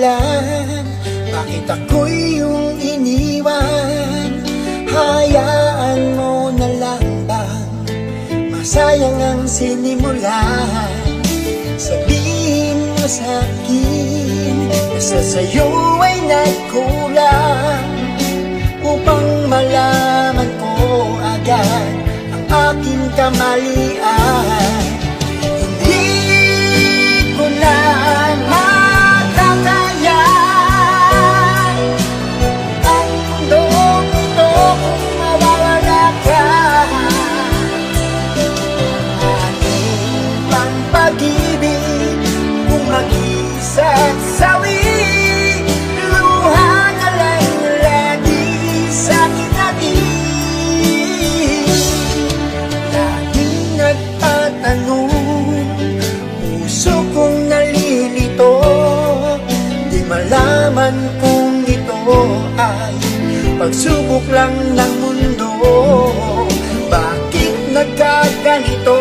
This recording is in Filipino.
dahilan bakit ako'y iyong iniwan. Hayaan mo na lang bang masayang ang sinimulan. Sabihin mo sa'kin na sa'yo ay nagkulang, upang malaman ko agad ang aking kamalian. Hindi ko na matataya ang mundong ito kung mawawala ka. Aking pang pag-ibig kung mag-isa't sawi, luha na lang lagi sa'kin natin. Laging nagtatanong, puso kong nalilito, di malaman kung ito ay pagsubok lang ng mundo. Bakit nagkaganito?